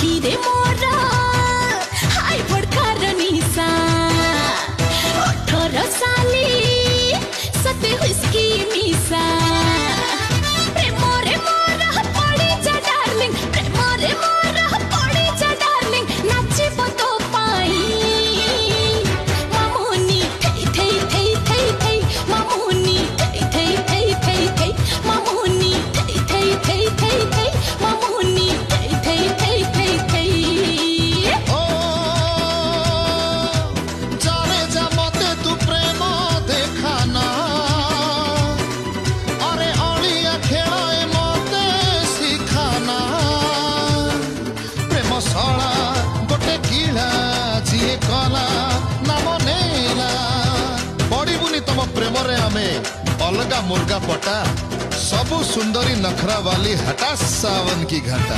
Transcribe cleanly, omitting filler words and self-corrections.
रे मोरा हाय भड़कार निशा 18 साली सते हुस्की मिसा प्रेम रे मोरा पड़ी जा डार्लिंग प्रेम रे मोरा पड़ी जा डार्लिंग नाचिबो तो पाई मामुनी थई थई थई थई थई मामुनी थई थई थई थई थई मामुनी थई थई थई थई थई मामुनी थई थई थई थई थई ओ जाने जा मते तू प्रेम देखाना अरे अड़िया खेलाए मते शिखाना प्रेम सला गोटे किला जी कला नाम नेला पड़बुनि तुम प्रेम रे आमे अलगा मुर्गा पटा सबु सुंदरी नखरा वाली हटा सावन की घाटा।